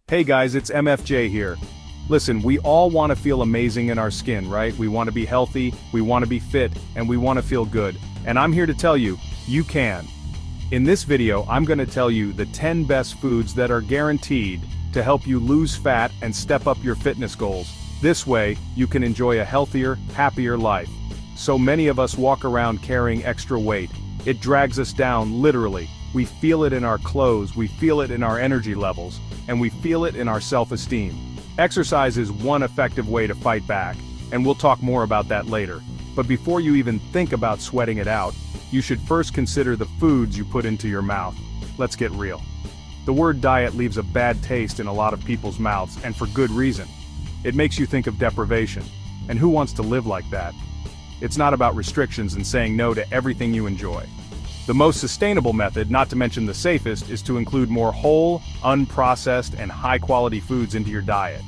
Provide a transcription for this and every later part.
Hey guys, it's MFJ here. Listen, we all want to feel amazing in our skin, right? We want to be healthy, we want to be fit, and we want to feel good. And I'm here to tell you, you can. In this video, I'm going to tell you the 10 best foods that are guaranteed to help you lose fat and step up your fitness goals. This way, you can enjoy a healthier, happier life. So many of us walk around carrying extra weight. It drags us down, literally. We feel it in our clothes, we feel it in our energy levels, and we feel it in our self-esteem. Exercise is one effective way to fight back, and we'll talk more about that later. But before you even think about sweating it out, you should first consider the foods you put into your mouth. Let's get real. The word diet leaves a bad taste in a lot of people's mouths, and for good reason. It makes you think of deprivation. And who wants to live like that? It's not about restrictions and saying no to everything you enjoy. The most sustainable method, not to mention the safest, is to include more whole, unprocessed, and high-quality foods into your diet.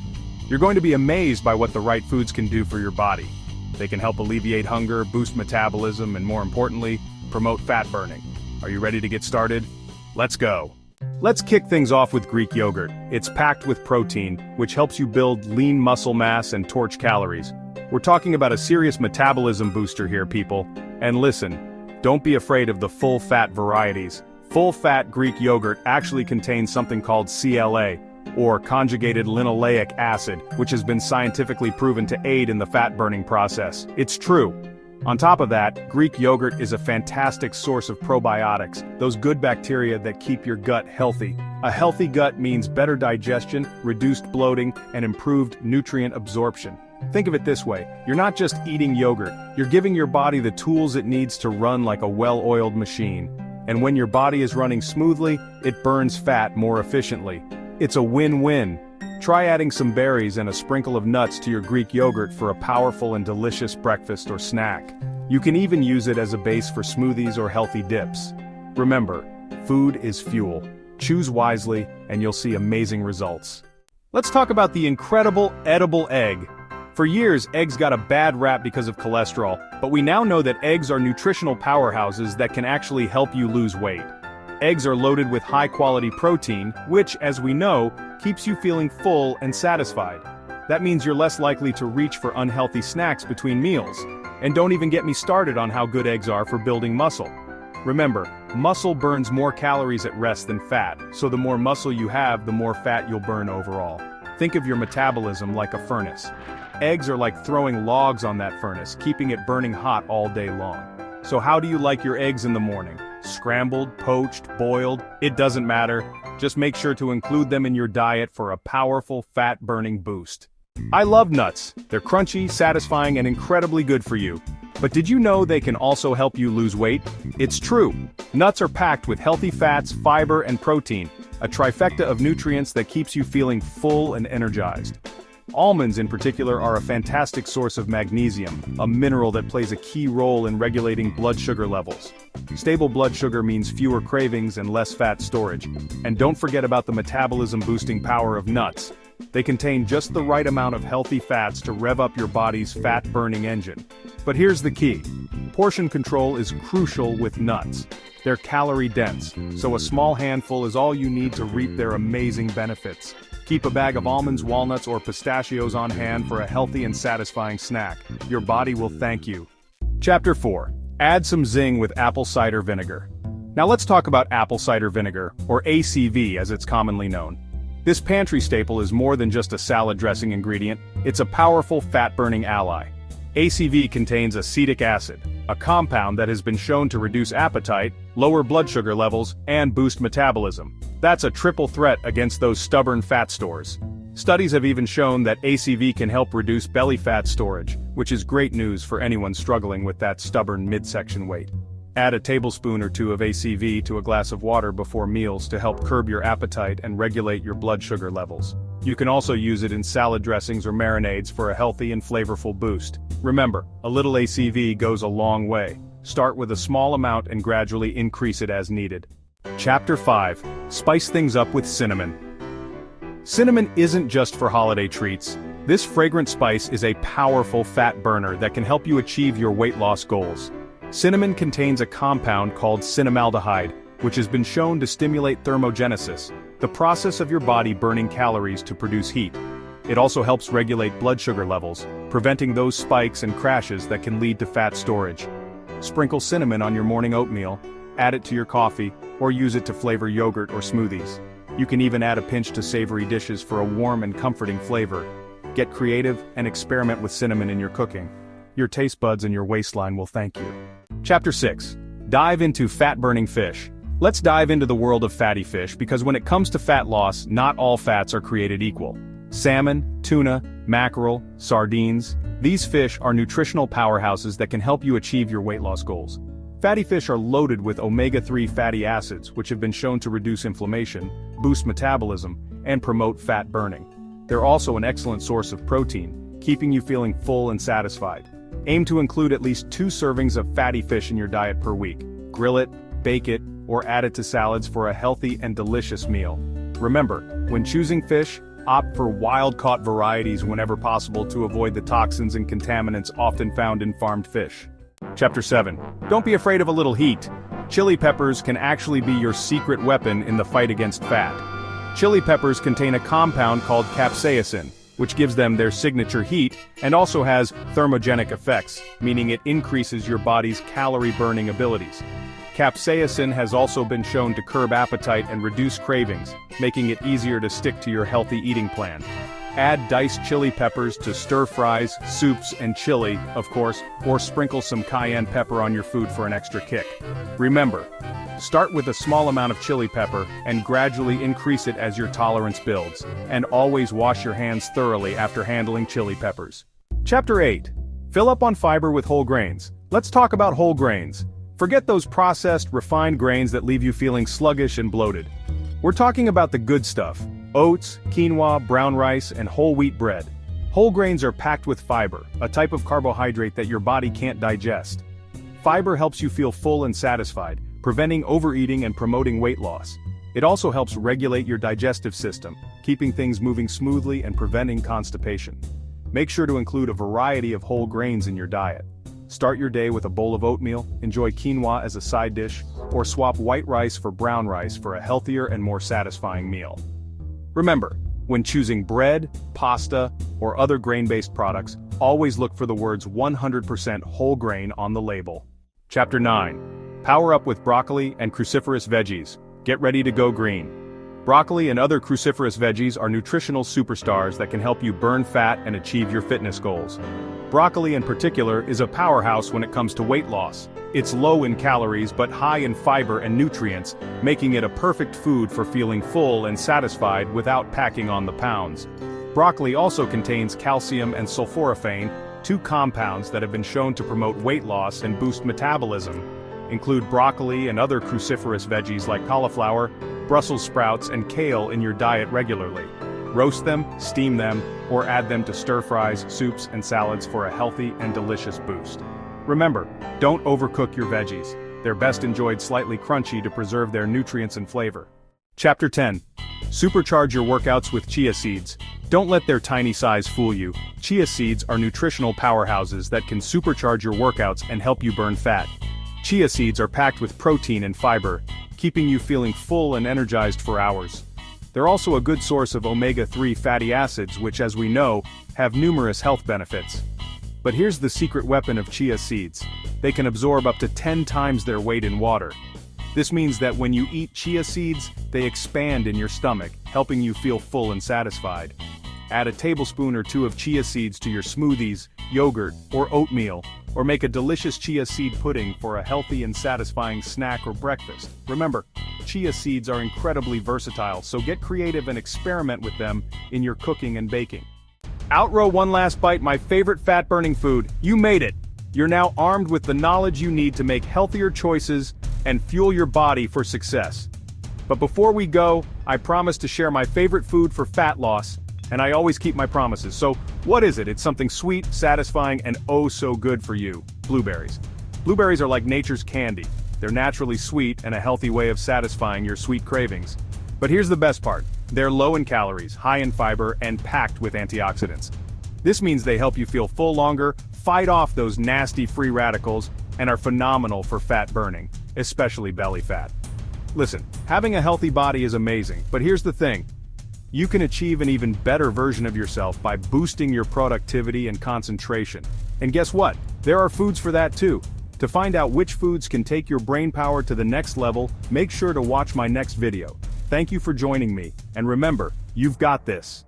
You're going to be amazed by what the right foods can do for your body. They can help alleviate hunger, boost metabolism, and more importantly, promote fat burning. Are you ready to get started? Let's go. Let's kick things off with Greek yogurt. It's packed with protein, which helps you build lean muscle mass and torch calories. We're talking about a serious metabolism booster here, people. And listen, don't be afraid of the full-fat varieties. Full-fat Greek yogurt actually contains something called CLA, or conjugated linoleic acid, which has been scientifically proven to aid in the fat-burning process. It's true. On top of that, Greek yogurt is a fantastic source of probiotics, those good bacteria that keep your gut healthy. A healthy gut means better digestion, reduced bloating, and improved nutrient absorption. Think of it this way, you're not just eating yogurt, you're giving your body the tools it needs to run like a well-oiled machine. And when your body is running smoothly, it burns fat more efficiently. It's a win-win. Try adding some berries and a sprinkle of nuts to your Greek yogurt for a powerful and delicious breakfast or snack. You can even use it as a base for smoothies or healthy dips. Remember, food is fuel. Choose wisely, and you'll see amazing results. Let's talk about the incredible edible egg. For years, eggs got a bad rap because of cholesterol, but we now know that eggs are nutritional powerhouses that can actually help you lose weight. Eggs are loaded with high-quality protein, which, as we know, keeps you feeling full and satisfied. That means you're less likely to reach for unhealthy snacks between meals. And don't even get me started on how good eggs are for building muscle. Remember, muscle burns more calories at rest than fat, so the more muscle you have, the more fat you'll burn overall. Think of your metabolism like a furnace. Eggs are like throwing logs on that furnace, keeping it burning hot all day long. So how do you like your eggs in the morning? Scrambled, poached, boiled? It doesn't matter. Just make sure to include them in your diet for a powerful fat-burning boost. I love nuts. They're crunchy, satisfying, and incredibly good for you. But did you know they can also help you lose weight? It's true. Nuts are packed with healthy fats, fiber, and protein, a trifecta of nutrients that keeps you feeling full and energized. Almonds in particular are a fantastic source of magnesium, a mineral that plays a key role in regulating blood sugar levels. Stable blood sugar means fewer cravings and less fat storage. And don't forget about the metabolism-boosting power of nuts. They contain just the right amount of healthy fats to rev up your body's fat-burning engine. But here's the key. Portion control is crucial with nuts. They're calorie-dense, so a small handful is all you need to reap their amazing benefits. Keep a bag of almonds, walnuts, or pistachios on hand for a healthy and satisfying snack. Your body will thank you. Chapter 4. Add some Zing with apple cider vinegar. Now let's talk about apple cider vinegar, or ACV as it's commonly known. This pantry staple is more than just a salad dressing ingredient, it's a powerful fat-burning ally. ACV contains acetic acid, a compound that has been shown to reduce appetite, lower blood sugar levels, and boost metabolism. That's a triple threat against those stubborn fat stores. Studies have even shown that ACV can help reduce belly fat storage, which is great news for anyone struggling with that stubborn midsection weight. Add a tablespoon or two of ACV to a glass of water before meals to help curb your appetite and regulate your blood sugar levels. You can also use it in salad dressings or marinades for a healthy and flavorful boost. Remember, a little ACV goes a long way. Start with a small amount and gradually increase it as needed. Chapter 5. Spice things up with cinnamon. Cinnamon isn't just for holiday treats. This fragrant spice is a powerful fat burner that can help you achieve your weight loss goals. Cinnamon contains a compound called cinnamaldehyde, which has been shown to stimulate thermogenesis, the process of your body burning calories to produce heat. It also helps regulate blood sugar levels, preventing those spikes and crashes that can lead to fat storage. Sprinkle cinnamon on your morning oatmeal, add it to your coffee, or use it to flavor yogurt or smoothies. You can even add a pinch to savory dishes for a warm and comforting flavor. Get creative and experiment with cinnamon in your cooking. Your taste buds and your waistline will thank you. Chapter 6. Dive into fat-burning fish. Let's dive into the world of fatty fish because when it comes to fat loss, not all fats are created equal. Salmon, tuna, mackerel, sardines, these fish are nutritional powerhouses that can help you achieve your weight loss goals. Fatty fish are loaded with omega-3 fatty acids, which have been shown to reduce inflammation, boost metabolism, and promote fat burning. They're also an excellent source of protein, keeping you feeling full and satisfied. Aim to include at least 2 servings of fatty fish in your diet per week. Grill it, bake it, or add it to salads for a healthy and delicious meal. Remember, when choosing fish, opt for wild-caught varieties whenever possible to avoid the toxins and contaminants often found in farmed fish. Chapter 7. Don't be afraid of a little heat. Chili peppers can actually be your secret weapon in the fight against fat. Chili peppers contain a compound called capsaicin, which gives them their signature heat and also has thermogenic effects, meaning it increases your body's calorie-burning abilities. Capsaicin has also been shown to curb appetite and reduce cravings, making it easier to stick to your healthy eating plan. Add diced chili peppers to stir-fries, soups, and chili, of course, or sprinkle some cayenne pepper on your food for an extra kick. Remember, start with a small amount of chili pepper and gradually increase it as your tolerance builds, and always wash your hands thoroughly after handling chili peppers. Chapter 8. Fill up on fiber with whole grains. Let's talk about whole grains. Forget those processed, refined grains that leave you feeling sluggish and bloated. We're talking about the good stuff: oats, quinoa, brown rice, and whole wheat bread. Whole grains are packed with fiber, a type of carbohydrate that your body can't digest. Fiber helps you feel full and satisfied, preventing overeating and promoting weight loss. It also helps regulate your digestive system, keeping things moving smoothly and preventing constipation. Make sure to include a variety of whole grains in your diet. Start your day with a bowl of oatmeal, enjoy quinoa as a side dish, or swap white rice for brown rice for a healthier and more satisfying meal. Remember, when choosing bread, pasta, or other grain-based products, always look for the words 100% whole grain on the label. Chapter 9. Power up with broccoli and cruciferous veggies. Get ready to go green. Broccoli and other cruciferous veggies are nutritional superstars that can help you burn fat and achieve your fitness goals. Broccoli in particular is a powerhouse when it comes to weight loss. It's low in calories but high in fiber and nutrients, making it a perfect food for feeling full and satisfied without packing on the pounds. Broccoli also contains calcium and sulforaphane, 2 compounds that have been shown to promote weight loss and boost metabolism. Include broccoli and other cruciferous veggies like cauliflower, Brussels sprouts, and kale in your diet regularly. Roast them, steam them, or add them to stir-fries, soups, and salads for a healthy and delicious boost. Remember, don't overcook your veggies. They're best enjoyed slightly crunchy to preserve their nutrients and flavor. Chapter 10. Supercharge your workouts with chia seeds. Don't let their tiny size fool you. Chia seeds are nutritional powerhouses that can supercharge your workouts and help you burn fat. Chia seeds are packed with protein and fiber, keeping you feeling full and energized for hours. They're also a good source of omega-3 fatty acids, which, as we know, have numerous health benefits. But here's the secret weapon of chia seeds. They can absorb up to 10 times their weight in water. This means that when you eat chia seeds, they expand in your stomach, helping you feel full and satisfied. Add a tablespoon or 2 of chia seeds to your smoothies, yogurt, or oatmeal, or make a delicious chia seed pudding for a healthy and satisfying snack or breakfast. Remember, chia seeds are incredibly versatile, so get creative and experiment with them in your cooking and baking. Outrow one last bite, my favorite fat-burning food. You made it! You're now armed with the knowledge you need to make healthier choices and fuel your body for success. But before we go, I promise to share my favorite food for fat loss, and I always keep my promises. So, what is it? It's something sweet, satisfying, and oh so good for you. Blueberries. Blueberries are like nature's candy. They're naturally sweet and a healthy way of satisfying your sweet cravings. But here's the best part. They're low in calories, high in fiber, and packed with antioxidants. This means they help you feel full longer, fight off those nasty free radicals, and are phenomenal for fat burning, especially belly fat. Listen, having a healthy body is amazing, but here's the thing. You can achieve an even better version of yourself by boosting your productivity and concentration. And guess what? There are foods for that too. To find out which foods can take your brain power to the next level, make sure to watch my next video. Thank you for joining me, and remember, you've got this.